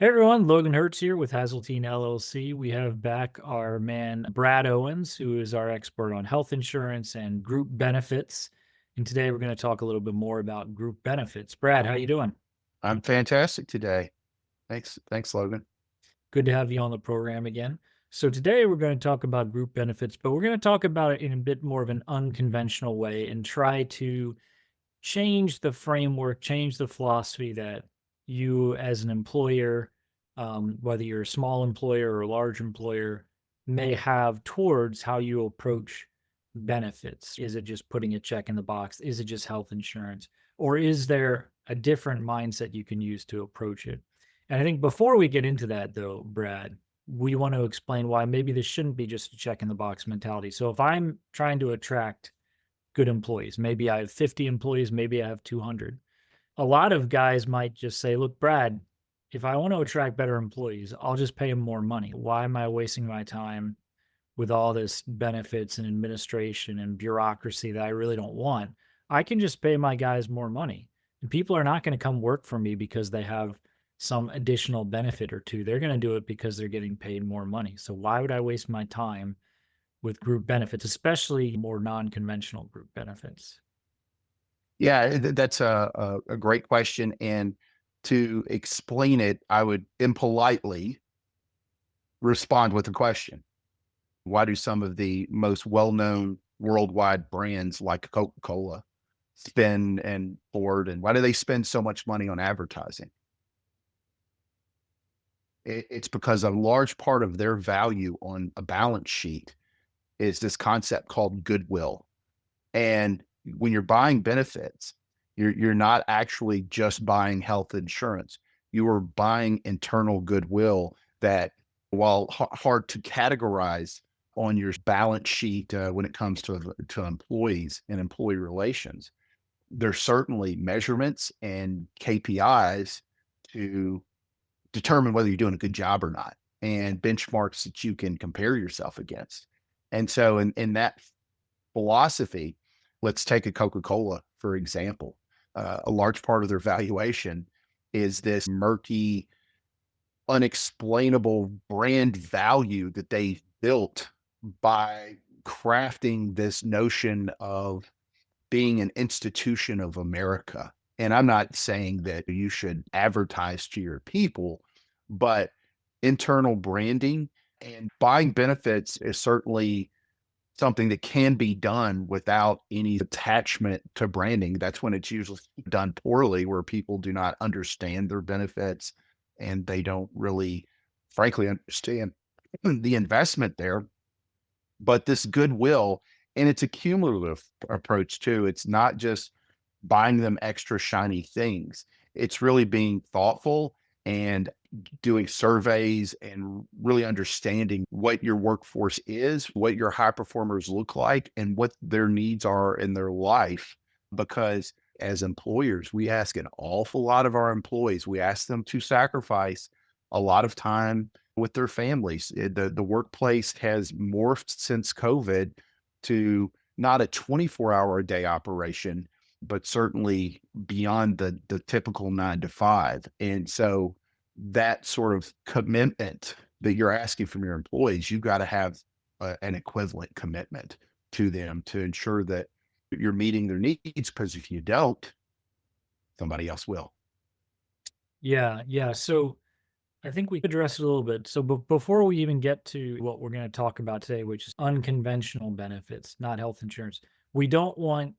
Hey everyone, Logan Hertz here with Hazeltine LLC. We have back our man Brad Owens, who is our expert on health insurance and group benefits. And today we're going to talk a little bit more about group benefits. Brad, how you doing? I'm fantastic today. Thanks, Logan. Good to have you on the program again. So today we're going to talk about group benefits, but we're going to talk about it in a bit more of an unconventional way and try to change the framework, change the philosophy that you as an employer, whether you're a small employer or a large employer, may have towards how you approach benefits. Is it just putting a check in the box? Is it just health insurance? Or is there a different mindset you can use to approach it? And I think before we get into that, though, Brad, we want to explain why maybe this shouldn't be just a check in the box mentality. So if I'm trying to attract good employees. Maybe I have 50 employees, maybe I have 200. A lot of guys might just say, look, Brad, if I want to attract better employees, I'll just pay them more money. Why am I wasting my time with all this benefits and administration and bureaucracy that I really don't want? I can just pay my guys more money. And people are not going to come work for me because they have some additional benefit or two. They're going to do it because they're getting paid more money. So why would I waste my time with group benefits, especially more non-conventional group benefits? Yeah, that's a great question. And to explain it, I would impolitely respond with a question. Why do some of the most well-known worldwide brands like Coca-Cola spend and Ford, and why do they spend so much money on advertising? It's because a large part of their value on a balance sheet is this concept called goodwill. And when you're buying benefits, you're not actually just buying health insurance. You are buying internal goodwill that, while hard to categorize on your balance sheet when it comes to employees and employee relations, there's certainly measurements and KPIs to determine whether you're doing a good job or not, and benchmarks that you can compare yourself against. And so, in that philosophy, let's take a Coca-Cola, for example. A large part of their valuation is this murky, unexplainable brand value that they built by crafting this notion of being an institution of America. And I'm not saying that you should advertise to your people, but internal branding and buying benefits is certainly something that can be done without any attachment to branding. That's when it's usually done poorly, where people do not understand their benefits and they don't really, frankly, understand the investment there. But this goodwill, and it's a cumulative approach too. It's not just buying them extra shiny things. It's really being thoughtful and doing surveys and really understanding what your workforce is, what your high performers look like, and what their needs are in their life. Because as employers, we ask an awful lot of our employees, we ask them to sacrifice a lot of time with their families. The workplace has morphed since COVID to not a 24-hour a day operation, but certainly beyond the typical 9 to 5. And so that sort of commitment that you're asking from your employees, you've got to have an equivalent commitment to them to ensure that you're meeting their needs. Because if you don't, somebody else will. Yeah, yeah. So I think we addressed it a little bit. So before we even get to what we're going to talk about today, which is unconventional benefits, not health insurance, we don't want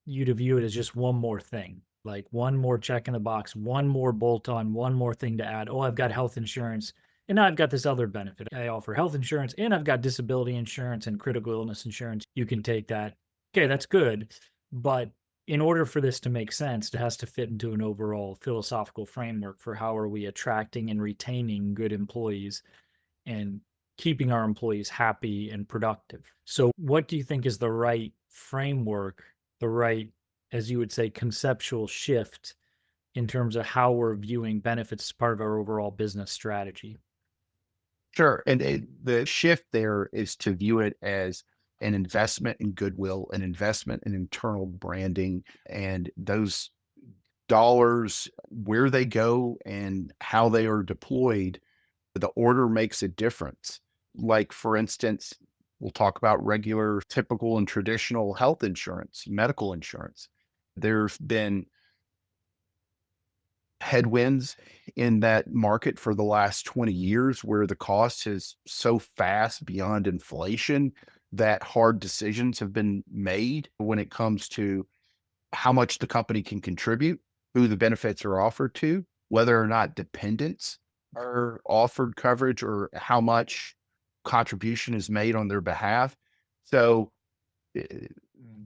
you to view it as just one more thing, like one more check in the box, one more bolt on, one more thing to add. Oh, I've got health insurance and now I've got this other benefit. I offer health insurance and I've got disability insurance and critical illness insurance. You can take that. Okay, that's good. But in order for this to make sense, it has to fit into an overall philosophical framework for how are we attracting and retaining good employees and keeping our employees happy and productive. So, what do you think is the right framework, the right, as you would say, conceptual shift in terms of how we're viewing benefits as part of our overall business strategy? Sure. And the shift there is to view it as an investment in goodwill, an investment in internal branding, and those dollars, where they go and how they are deployed, the order makes a difference. Like, for instance, we'll talk about regular, typical, and traditional health insurance, medical insurance. There's been headwinds in that market for the last 20 years where the cost is so fast beyond inflation that hard decisions have been made when it comes to how much the company can contribute, who the benefits are offered to, whether or not dependents are offered coverage, or how much contribution is made on their behalf. So eh,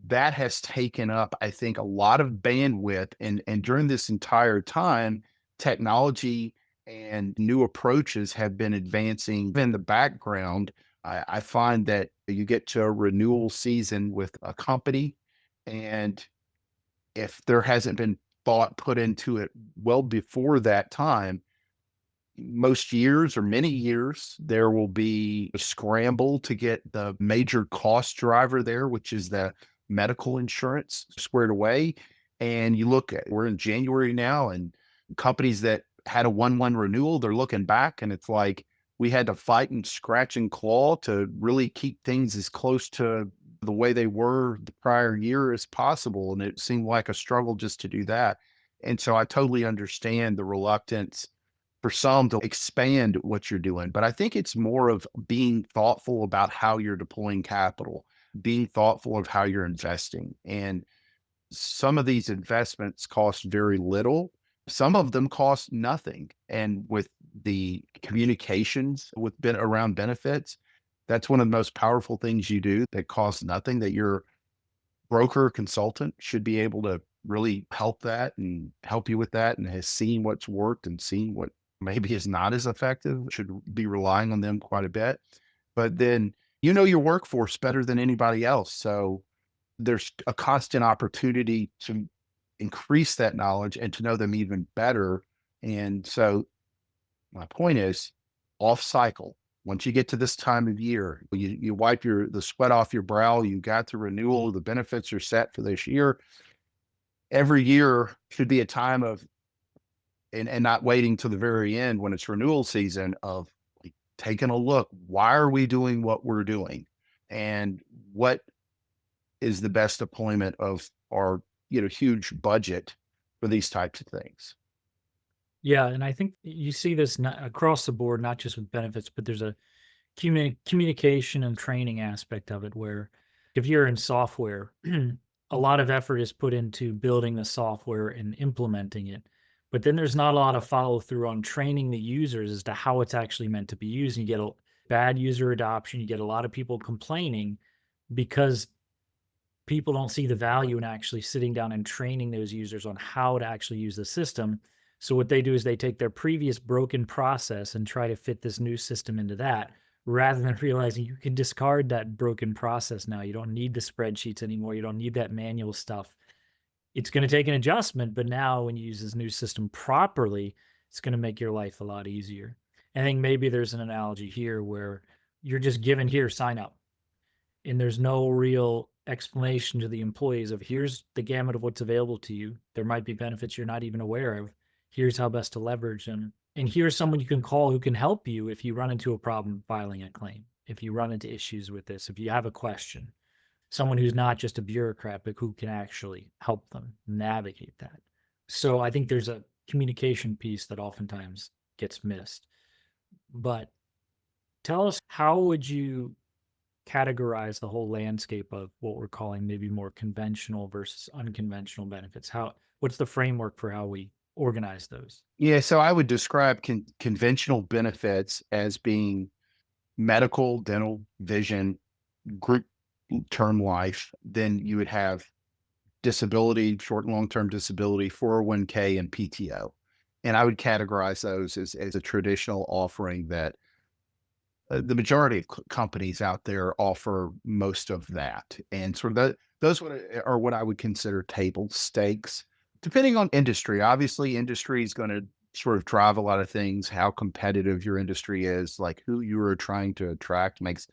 that has taken up, I think, a lot of bandwidth. And during this entire time, technology and new approaches have been advancing in the background. I find that you get to a renewal season with a company, and if there hasn't been thought put into it well before that time, most years or many years, there will be a scramble to get the major cost driver there, which is the medical insurance squared away. And you look at, we're in January now, and companies that had a 1-1 renewal, they're looking back and it's like we had to fight and scratch and claw to really keep things as close to the way they were the prior year as possible. And it seemed like a struggle just to do that. And so I totally understand the reluctance for some to expand what you're doing. But I think it's more of being thoughtful about how you're deploying capital, being thoughtful of how you're investing. And some of these investments cost very little. Some of them cost nothing. And with the communications with around benefits, that's one of the most powerful things you do that costs nothing, that your broker consultant should be able to really help that and help you with that, and has seen what's worked and seen what maybe is not as effective, should be relying on them quite a bit. But then you know your workforce better than anybody else. So there's a constant opportunity to increase that knowledge and to know them even better. And so my point is, off cycle. Once you get to this time of year, you wipe the sweat off your brow. You got the renewal. The benefits are set for this year. Every year should be a time of, and not waiting to the very end when it's renewal season, of like taking a look. Why are we doing what we're doing, and what is the best deployment of our huge budget for these types of things? Yeah, and I think you see this not across the board, not just with benefits, but there's a communication and training aspect of it where if you're in software, a lot of effort is put into building the software and implementing it. But then there's not a lot of follow through on training the users as to how it's actually meant to be used. And you get a bad user adoption. You get a lot of people complaining because people don't see the value in actually sitting down and training those users on how to actually use the system. So what they do is they take their previous broken process and try to fit this new system into that, rather than realizing you can discard that broken process now. You don't need the spreadsheets anymore. You don't need that manual stuff. It's going to take an adjustment, but now when you use this new system properly, it's going to make your life a lot easier. I think maybe there's an analogy here where you're just given here, sign up, and there's no real explanation to the employees of here's the gamut of what's available to you. There might be benefits you're not even aware of. Here's how best to leverage them. And here's someone you can call who can help you if you run into a problem filing a claim, if you run into issues with this, if you have a question, someone who's not just a bureaucrat, but who can actually help them navigate that. So I think there's a communication piece that oftentimes gets missed. But tell us, how would you categorize the whole landscape of what we're calling maybe more conventional versus unconventional benefits? What's the framework for how we organize those? Yeah, so I would describe conventional benefits as being medical, dental, vision, group term life. Then you would have disability, short and long-term disability, 401k, and PTO. And I would categorize those as a traditional offering that the majority of companies out there offer most of that. And sort of those are what I would consider table stakes, depending on industry. Obviously, industry is going to sort of drive a lot of things. How competitive your industry is, like who you are trying to attract, makes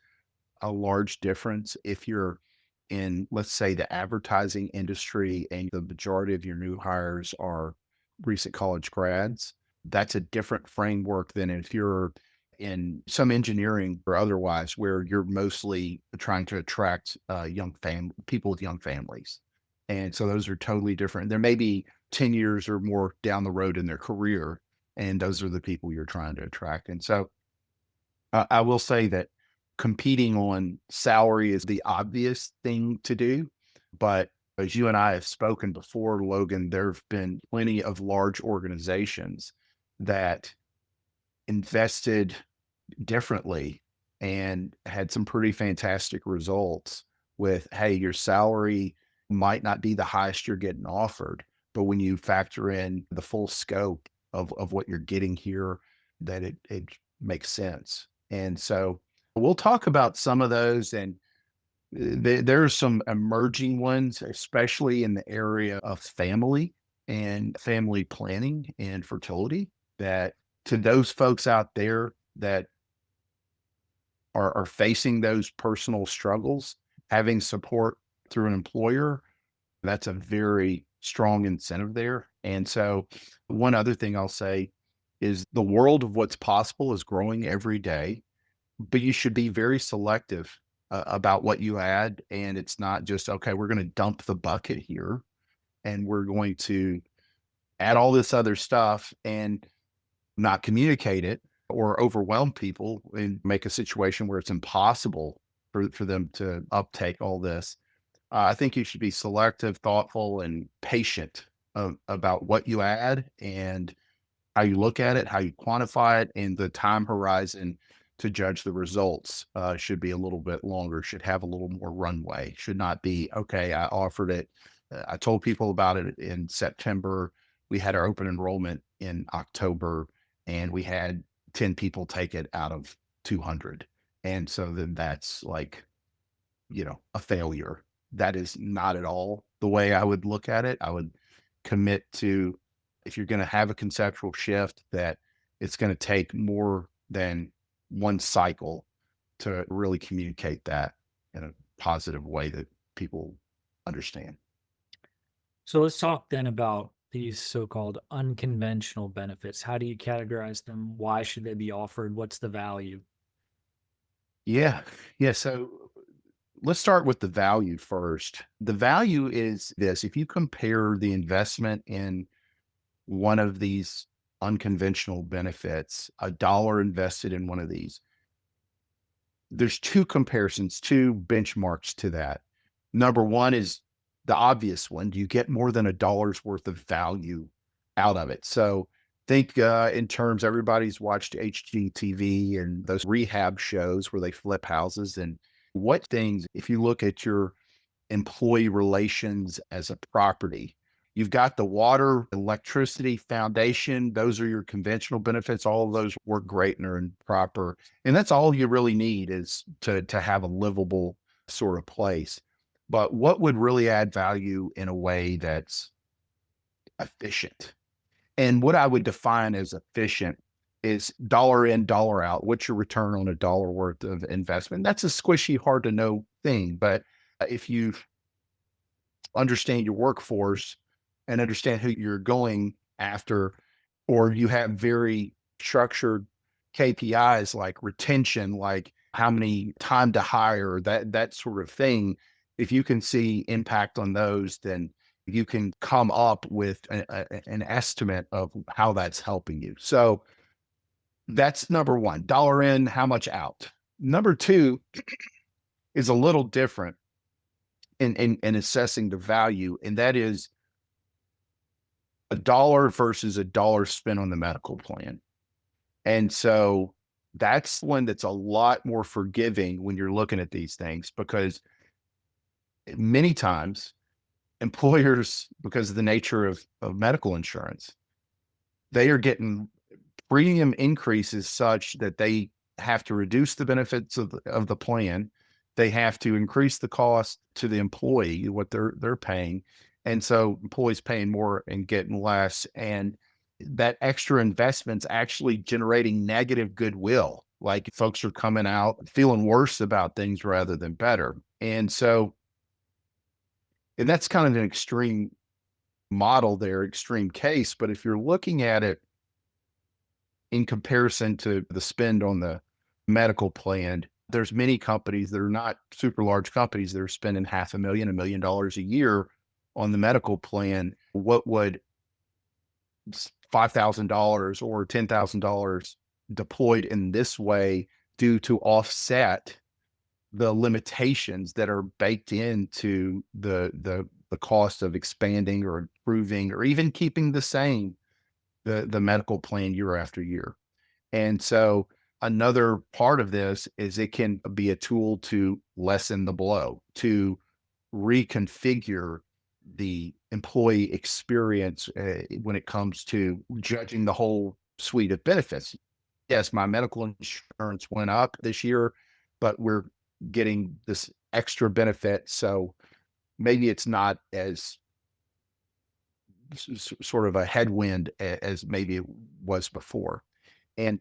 a large difference. If you're in, let's say, the advertising industry and the majority of your new hires are recent college grads, that's a different framework than if you're in some engineering or otherwise, where you're mostly trying to attract people with young families. And so those are totally different. There may be 10 years or more down the road in their career, and those are the people you're trying to attract. And so I will say that competing on salary is the obvious thing to do. But as you and I have spoken before, Logan, there have been plenty of large organizations that invested differently and had some pretty fantastic results with, hey, your salary might not be the highest you're getting offered, but when you factor in the full scope of what you're getting here, that it makes sense. And so we'll talk about some of those, and there's some emerging ones, especially in the area of family and family planning and fertility, that to those folks out there that are facing those personal struggles, having support through an employer, that's a very strong incentive there. And so one other thing I'll say is the world of what's possible is growing every day, but you should be very selective about what you add. And it's not just, okay, we're going to dump the bucket here and we're going to add all this other stuff and not communicate it or overwhelm people and make a situation where it's impossible for them to uptake all this. I think you should be selective, thoughtful, and patient about what you add and how you look at it, how you quantify it, and the time horizon to judge the results should be a little bit longer, should have a little more runway, should not be, okay, I offered it. I told people about it in September. We had our open enrollment in October, and we had 10 people take it out of 200. And so then that's like, a failure. That is not at all the way I would look at it. I would commit to, if you're going to have a conceptual shift, that it's going to take more than one cycle to really communicate that in a positive way that people understand. So let's talk then about these so-called unconventional benefits. How do you categorize them? Why should they be offered? What's the value? Yeah. Yeah. So let's start with the value first. The value is this: if you compare the investment in one of these unconventional benefits, a dollar invested in one of these, there's two comparisons, two benchmarks to that. Number one is the obvious one. Do you get more than a dollar's worth of value out of it? So think in terms, everybody's watched HGTV and those rehab shows where they flip houses. And what things, if you look at your employee relations as a property. You've got the water, electricity, foundation. Those are your conventional benefits. All of those work great and are in proper. And that's all you really need, is to have a livable sort of place. But what would really add value in a way that's efficient? And what I would define as efficient is dollar in, dollar out. What's your return on a dollar worth of investment? That's a squishy, hard to know thing. But if you understand your workforce and understand who you're going after, or you have very structured KPIs like retention, like how many time to hire, that sort of thing. If you can see impact on those, then you can come up with an estimate of how that's helping you. So that's number one: dollar in, how much out. Number two is a little different in assessing the value, and that is a dollar versus a dollar spent on the medical plan. And so that's one that's a lot more forgiving when you're looking at these things, because many times employers, because of the nature of medical insurance, they are getting premium increases such that they have to reduce the benefits of the plan. They have to increase the cost to the employee, what they're paying. And so employees paying more and getting less. And that extra investment's actually generating negative goodwill. Like folks are coming out feeling worse about things rather than better. And so And that's kind of an extreme model there, extreme case. But if you're looking at it in comparison to the spend on the medical plan, there's many companies that are not super large companies that are spending half a million, $1 million a year on the medical plan. What would $5,000 or $10,000 deployed in this way do to offset the limitations that are baked into the cost of expanding or improving or even keeping the same the medical plan year after year? And so another part of this is it can be a tool to lessen the blow, to reconfigure the employee experience when it comes to judging the whole suite of benefits. Yes, my medical insurance went up this year, but we're getting this extra benefit. So maybe it's not as sort of a headwind as maybe it was before. And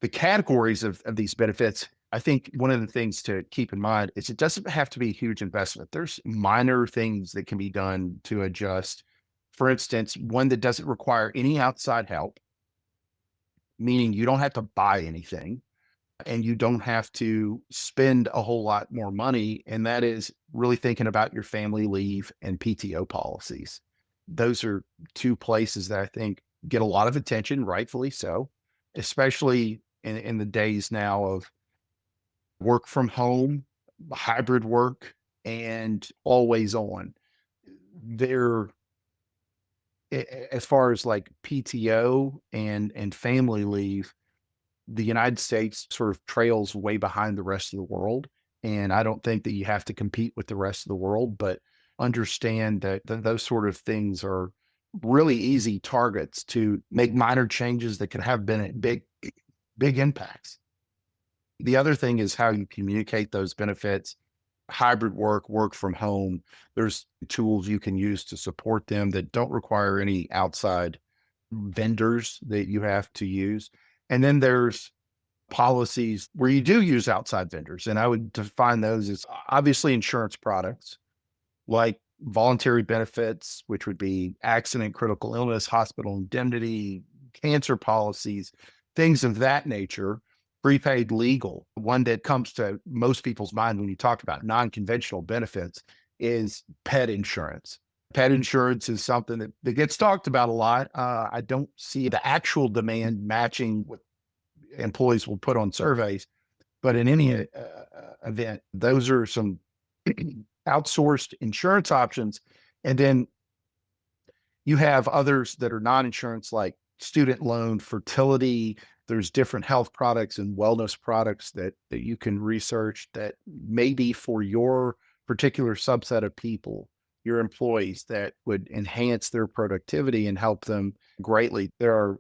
the categories of these benefits, I think one of the things to keep in mind is it doesn't have to be a huge investment. There's minor things that can be done to adjust. For instance, one that doesn't require any outside help, meaning you don't have to buy anything and you don't have to spend a whole lot more money. And that is really thinking about your family leave and PTO policies. Those are two places that I think get a lot of attention, rightfully so, especially in the days now of work from home, hybrid work, and always on. They're as far as like PTO and family leave, the United States sort of trails way behind the rest of the world. And I don't think that you have to compete with the rest of the world, but understand that those sort of things are really easy targets to make minor changes that could have been big impacts. The other thing is how you communicate those benefits. Hybrid work, work from home. There's tools you can use to support them that don't require any outside vendors that you have to use. And then there's policies where you do use outside vendors. And I would define those as obviously insurance products like voluntary benefits, which would be accident, critical illness, hospital indemnity, cancer policies, things of that nature. Prepaid legal, one that comes to most people's mind when you talk about non-conventional benefits is pet insurance. Pet insurance is something that gets talked about a lot. I don't see the actual demand matching what employees will put on surveys, but in any event, those are some outsourced insurance options. And then you have others that are non-insurance, like student loan, fertility. There's different health products and wellness products that you can research that may be for your particular subset of people, your employees, that would enhance their productivity and help them greatly. There are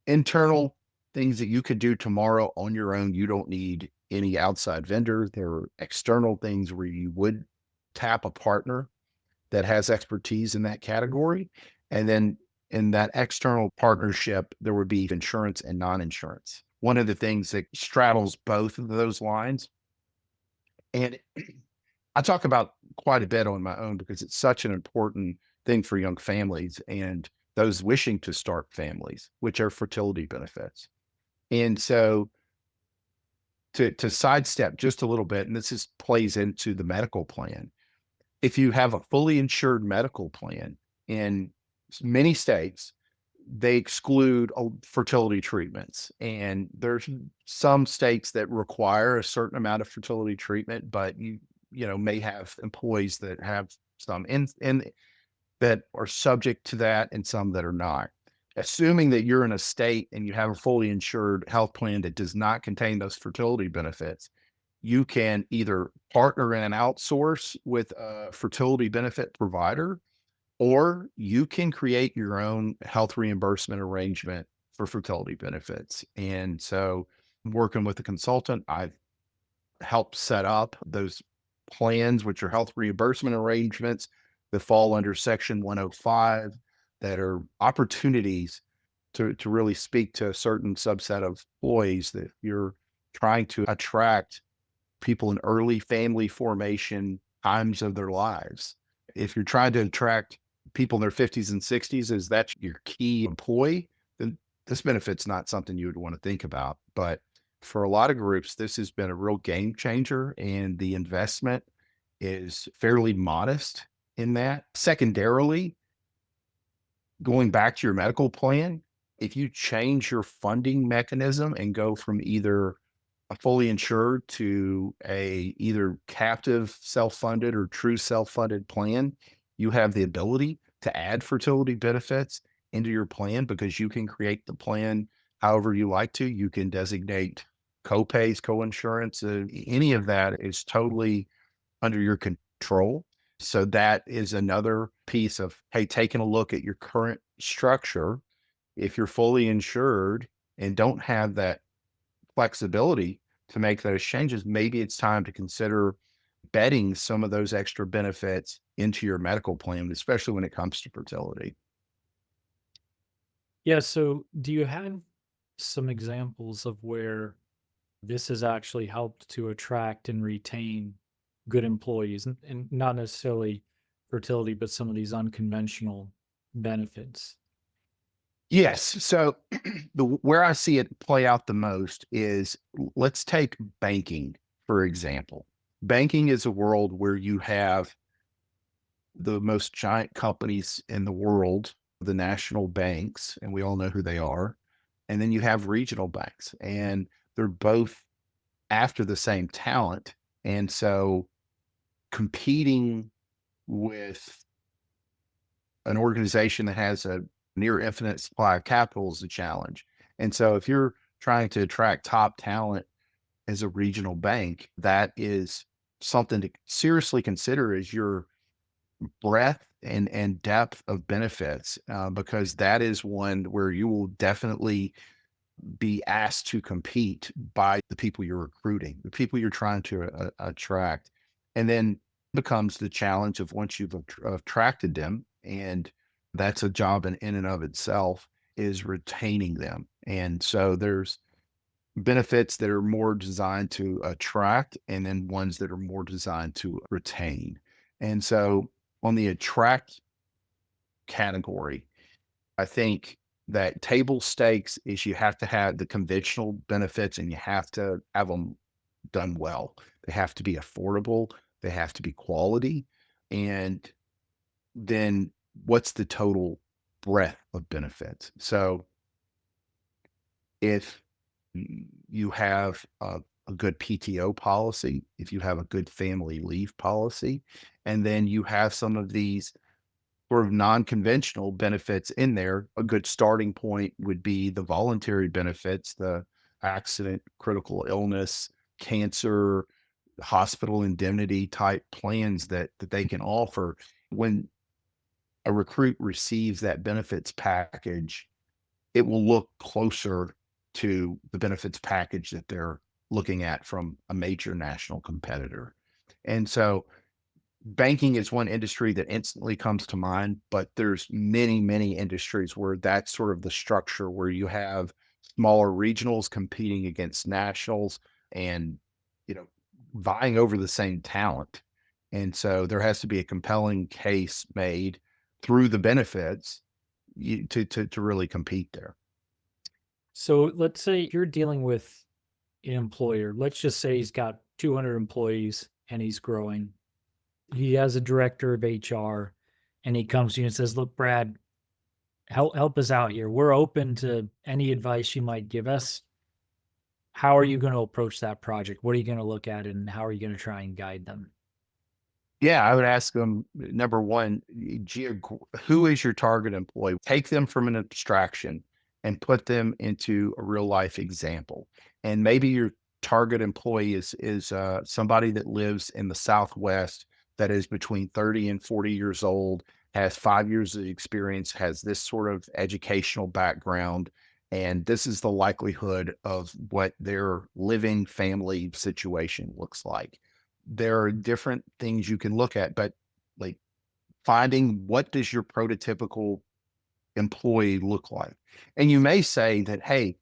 internal things that you could do tomorrow on your own. You don't need any outside vendor. There are external things where you would tap a partner that has expertise in that category. And then in that external partnership, there would be insurance and non-insurance. One of the things that straddles both of those lines, and I talk about quite a bit on my own because it's such an important thing for young families and those wishing to start families, which are fertility benefits. And so to sidestep just a little bit, and this is plays into the medical plan. If you have a fully insured medical plan in many states, they exclude fertility treatments. And there's some states that require a certain amount of fertility treatment, but you may have employees that have some in that are subject to that and some that are not. Assuming that you're in a state and you have a fully insured health plan that does not contain those fertility benefits, you can either partner in and outsource with a fertility benefit provider, or you can create your own health reimbursement arrangement for fertility benefits. And so, working with a consultant, I've helped set up those plans, which are health reimbursement arrangements that fall under Section 105, that are opportunities to really speak to a certain subset of employees that you're trying to attract people in early family formation times of their lives. If you're trying to attract people in their 50s and 60s, is that your key employee, then this benefit's not something you would want to think about. But for a lot of groups, this has been a real game changer, and the investment is fairly modest in that. Secondarily, going back to your medical plan, if you change your funding mechanism and go from either a fully insured to a either captive self-funded or true self-funded plan, you have the ability to add fertility benefits into your plan because you can create the plan however you like to. You can designate co-pays, co-insurance, any of that is totally under your control. So that is another piece of, hey, taking a look at your current structure. If you're fully insured and don't have that flexibility to make those changes, maybe it's time to consider betting some of those extra benefits into your medical plan, especially when it comes to fertility. Yeah. So, do you have some examples of where this has actually helped to attract and retain good employees and not necessarily fertility, but some of these unconventional benefits? Yes. So the where I see it play out the most is let's take banking, for example. Banking is a world where you have the most giant companies in the world, the national banks, and we all know who they are. And then you have regional banks, and they're both after the same talent. And so competing with an organization that has a near infinite supply of capital is a challenge. And so if you're trying to attract top talent as a regional bank, that is something to seriously consider as your breadth and depth of benefits, because that is one where you will definitely be asked to compete by the people you're recruiting, the people you're trying to attract. And then becomes the challenge of once you've attracted them, and that's a job in and of itself, is retaining them. And so there's benefits that are more designed to attract and then ones that are more designed to retain. And so on the attract category, I think that table stakes is you have to have the conventional benefits and you have to have them done well. They have to be affordable, they have to be quality. And then what's the total breadth of benefits? So if you have a good PTO policy, if you have a good family leave policy, and then you have some of these sort of non-conventional benefits in there, a good starting point would be the voluntary benefits, the accident, critical illness, cancer, hospital indemnity type plans that they can offer. When a recruit receives that benefits package, it will look closer to the benefits package that they're looking at from a major national competitor. And so banking is one industry that instantly comes to mind, but there's many, many industries where that's sort of the structure where you have smaller regionals competing against nationals and, you know, vying over the same talent. And so there has to be a compelling case made through the benefits to really compete there. So, let's say you're dealing with an employer. Let's just say he's got 200 employees and he's growing. He has a director of HR and he comes to you and says, "Look, Brad, help us out here. We're open to any advice you might give us. How are you going to approach that project? What are you going to look at and how are you going to try and guide them?" Yeah, I would ask them, number one, who is your target employee? Take them from an abstraction and put them into a real life example. And maybe your target employee is somebody that lives in the Southwest that is between 30 and 40 years old, has 5 years of experience, has this sort of educational background, and this is the likelihood of what their living family situation looks like. There are different things you can look at, but like finding what does your prototypical employee look like? And you may say that, hey,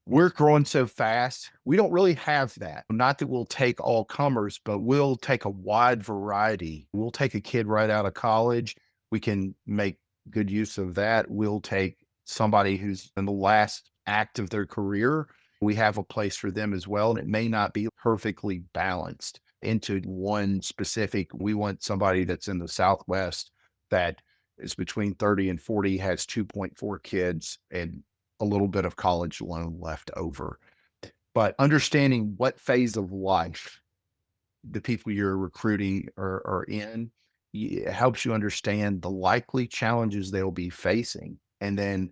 We're growing so fast. We don't really have that. Not that we'll take all comers, but we'll take a wide variety. We'll take a kid right out of college. We can make good use of that. We'll take somebody who's in the last act of their career. We have a place for them as well. And it may not be perfectly balanced into one specific. We want somebody that's in the Southwest that is between 30 and 40, has 2.4 kids, and a little bit of college loan left over. But understanding what phase of life the people you're recruiting are in, it helps you understand the likely challenges they'll be facing. And then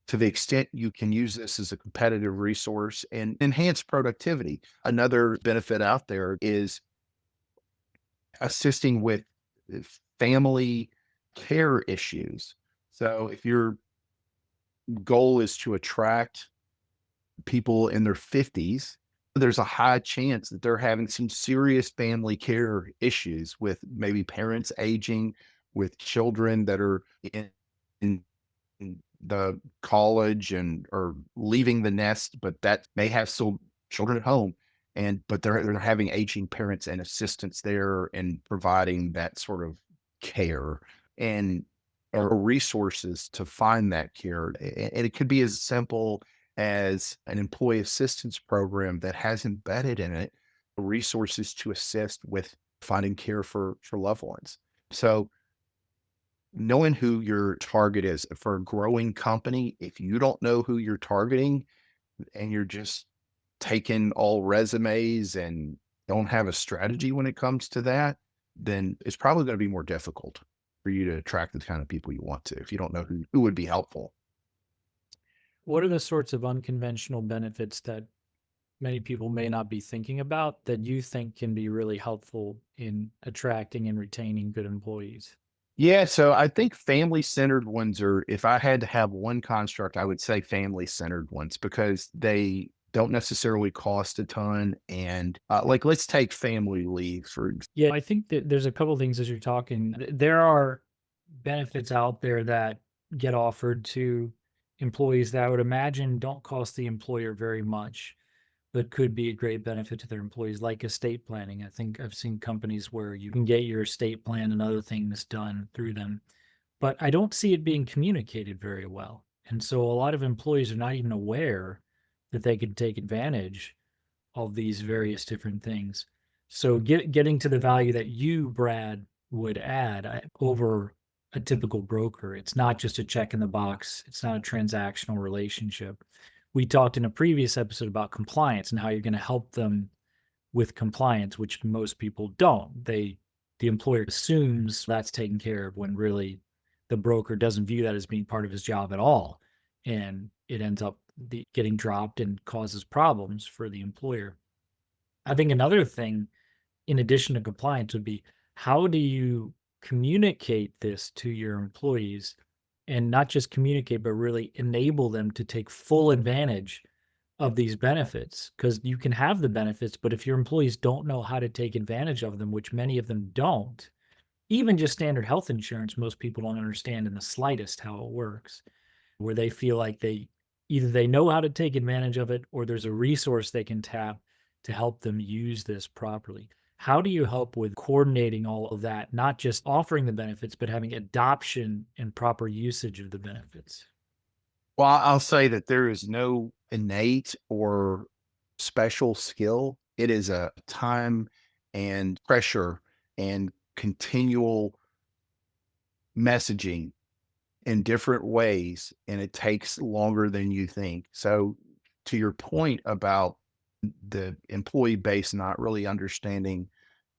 to the extent you can use this as a competitive resource and enhance productivity. Another benefit out there is assisting with family care issues. So if your goal is to attract people in their 50s, there's a high chance that they're having some serious family care issues with maybe parents aging, with children that are in, in the college and or leaving the nest, but that may have still children at home. And but they're having aging parents and assistance there and providing that sort of care and or resources to find that care. And it could be as simple as an employee assistance program that has embedded in it resources to assist with finding care for loved ones. So knowing who your target is for a growing company, if you don't know who you're targeting and you're just taking all resumes and don't have a strategy when it comes to that, then it's probably going to be more difficult for you to attract the kind of people you want to if you don't know who would be helpful. What are the sorts of unconventional benefits that many people may not be thinking about that you think can be really helpful in attracting and retaining good employees? Yeah, so I think family-centered ones are if I had to have one construct, I would say family-centered ones because they don't necessarily cost a ton, and, like, let's take family leave for Yeah, I think that there's a couple things as you're talking. There are benefits out there that get offered to employees that I would imagine don't cost the employer very much, but could be a great benefit to their employees, like estate planning. I think I've seen companies where you can get your estate plan and other things done through them, but I don't see it being communicated very well. And so a lot of employees are not even aware that they could take advantage of these various different things. So getting to the value that you, Brad, would add over a typical broker. It's not just a check in the box. It's not a transactional relationship. We talked in a previous episode about compliance and how you're going to help them with compliance, which most people don't. The employer assumes that's taken care of when really the broker doesn't view that as being part of his job at all. And it ends up getting dropped and causes problems for the employer. I think another thing, in addition to compliance, would be how do you communicate this to your employees and not just communicate, but really enable them to take full advantage of these benefits? Because you can have the benefits, but if your employees don't know how to take advantage of them, which many of them don't, even just standard health insurance, most people don't understand in the slightest how it works, where they feel like they know how to take advantage of it or there's a resource they can tap to help them use this properly. How do you help with coordinating all of that, not just offering the benefits, but having adoption and proper usage of the benefits? well, I'll say that there is no innate or special skill. It is a time and pressure and continual messaging in different ways, and it takes longer than you think. So, to your point about the employee base not really understanding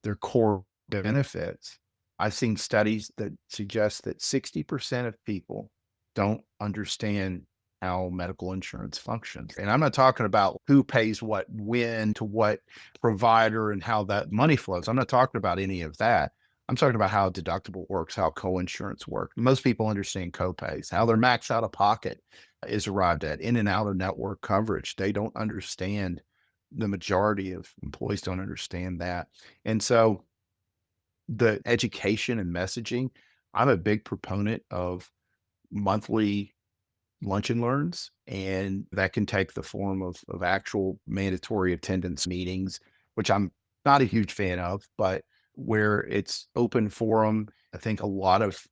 their core benefits, I've seen studies that suggest that 60% of people don't understand how medical insurance functions. And I'm not talking about who pays what when to what provider and how that money flows. I'm not talking about any of that. I'm talking about how deductible works, how co-insurance works. Most people understand copays, how their max out of pocket is arrived at, in and out of network coverage. They don't understand the majority of employees don't understand that. And so the education and messaging, I'm a big proponent of monthly lunch and learns, and that can take the form of actual mandatory attendance meetings, which I'm not a huge fan of, but where it's open forum. I think a lot of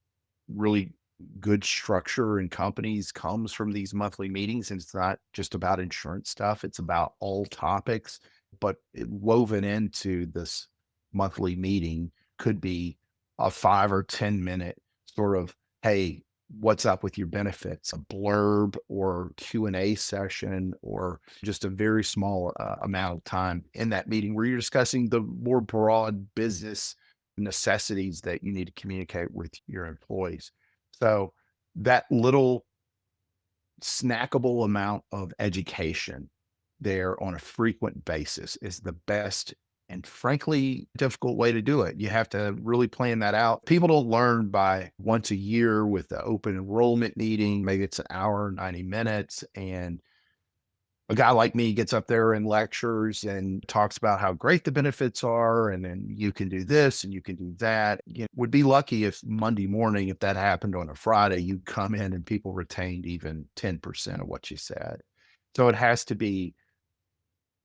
really good structure in companies comes from these monthly meetings. And it's not just about insurance stuff, it's about all topics, but woven into this monthly meeting could be a 5 or 10 minute sort of, hey, what's up with your benefits, a blurb or Q&A session, or just a very small amount of time in that meeting where you're discussing the more broad business necessities that you need to communicate with your employees. So that little snackable amount of education there on a frequent basis is the best and frankly difficult way to do it. You have to really plan that out. People don't learn by once a year with the open enrollment meeting. Maybe it's an hour, 90 minutes. And a guy like me gets up there and lectures and talks about how great the benefits are. And then you can do this and you can do that. You would be lucky if Monday morning, if that happened on a Friday, you come in and people retained even 10% of what you said. So it has to be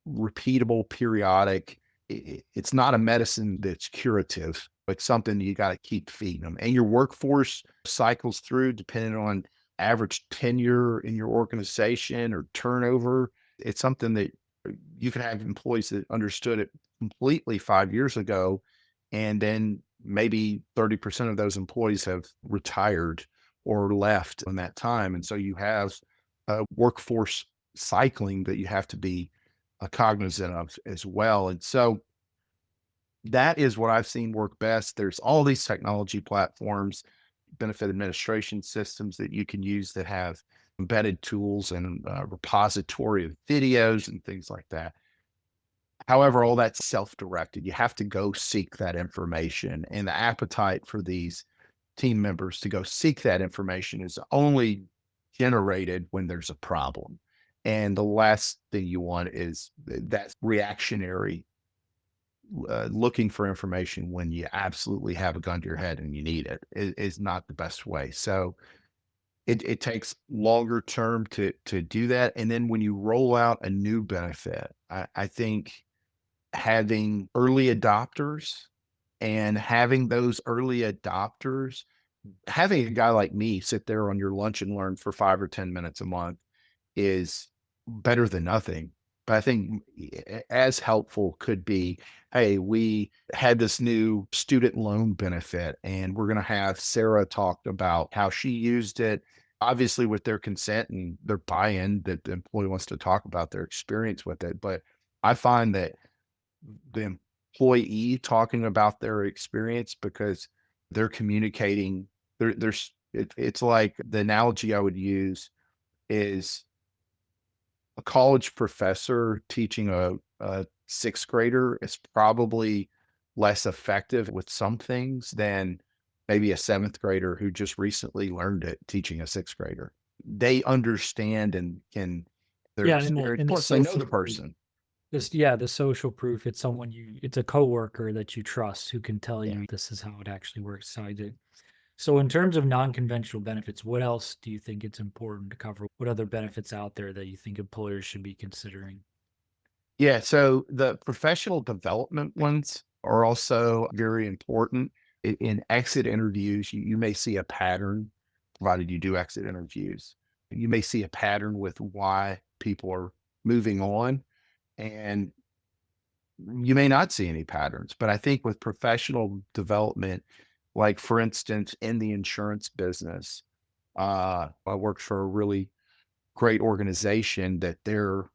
repeatable, periodic. It's not a medicine that's curative. It's something you got to keep feeding them. And your workforce cycles through depending on average tenure in your organization or turnover. It's something that you can have employees that understood it completely 5 years ago. And then maybe 30% of those employees have retired or left in that time. And so you have a workforce cycling that you have to be cognizant of as well. And so that is what I've seen work best. There's all these technology platforms, benefit administration systems that you can use that have embedded tools and repository of videos and things like that. However, all that's self-directed. You have to go seek that information, and the appetite for these team members to go seek that information is only generated when there's a problem. And the last thing you want is that reactionary looking for information when you absolutely have a gun to your head and you need it is not the best way. So it takes longer term to do that. And then when you roll out a new benefit, I think having early adopters and having those early adopters, having a guy like me sit there on your lunch and learn for 5 or 10 minutes a month is better than nothing. But I think as helpful could be, hey, we had this new student loan benefit, and we're going to have Sarah talk about how she used it, obviously with their consent and their buy-in that the employee wants to talk about their experience with it. But I find that the employee talking about their experience because they're communicating, it's like the analogy I would use is a college professor teaching a sixth grader is probably less effective with some things than maybe a seventh grader who just recently learned it teaching a sixth grader. They understand and can their Yeah, and the experience. Plus, they know social the proof. person. This yeah, the social proof, it's someone it's a coworker that you trust who can tell Yeah. you this is how it actually works. So I did. So in terms of non-conventional benefits, what else do you think it's important to cover? What other benefits out there that you think employers should be considering? Yeah. So the professional development ones are also very important. In exit interviews, you may see a pattern, provided you do exit interviews. You may see a pattern with why people are moving on, and you may not see any patterns. But I think with professional development, like for instance, in the insurance business, I worked for a really great organization that their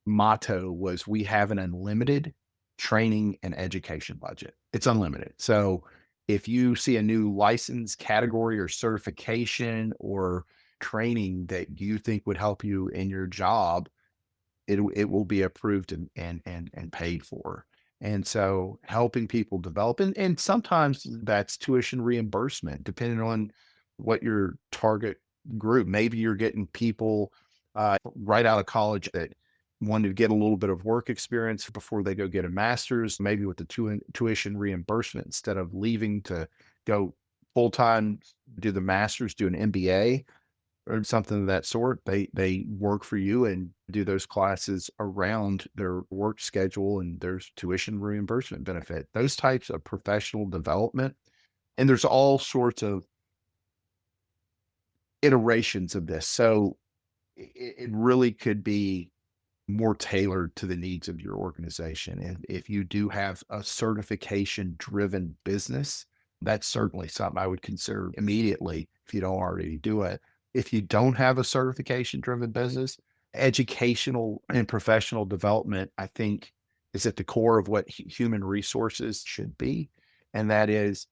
motto was we have an unlimited training and education budget. It's unlimited. So if you see a new license category or certification or training that you think would help you in your job, it will be approved and paid for. And so helping people develop and sometimes that's tuition reimbursement, depending on what your target group. Maybe you're getting people right out of college that want to get a little bit of work experience before they go get a master's, maybe with the tuition reimbursement instead of leaving to go full time, do the master's, do an MBA. or something of that sort, they work for you and do those classes around their work schedule, and there's tuition reimbursement benefit, those types of professional development. And there's all sorts of iterations of this. So it really could be more tailored to the needs of your organization. And if you do have a certification driven business, that's certainly something I would consider immediately if you don't already do it. If you don't have a certification driven business, educational and professional development, I think, is at the core of what human resources should be. And that is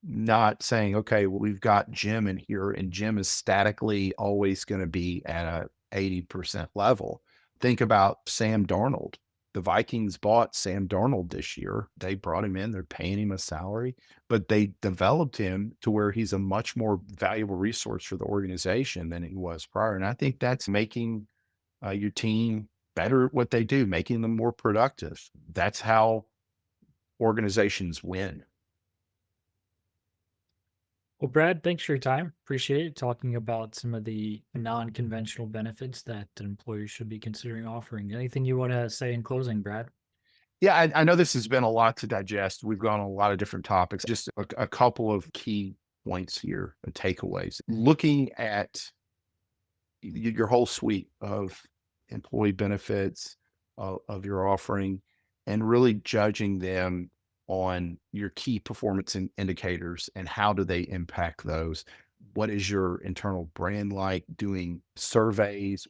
not saying, okay, well, we've got Jim in here and Jim is statically always going to be at a 80% level. Think about Sam Darnold. The Vikings bought Sam Darnold this year. They brought him in, they're paying him a salary, but they developed him to where he's a much more valuable resource for the organization than he was prior. And I think that's making your team better at what they do, making them more productive. That's how organizations win. Well, Brad, thanks for your time. Appreciate it talking about some of the non-conventional benefits that employers should be considering offering. Anything you want to say in closing, Brad? Yeah, I know this has been a lot to digest. We've gone on a lot of different topics. Just a couple of key points here and takeaways. Looking at your whole suite of employee benefits of your offering and really judging them on your key performance indicators and how do they impact those. What is your internal brand like? Doing surveys,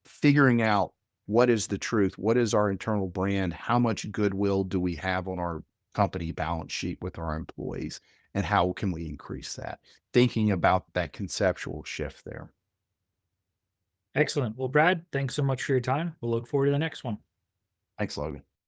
figuring out what is the truth, what is our internal brand, how much goodwill do we have on our company balance sheet with our employees, and how can we increase that? Thinking about that conceptual shift there. Excellent. Well, Brad, thanks so much for your time. We'll look forward to the next one. Thanks, Logan.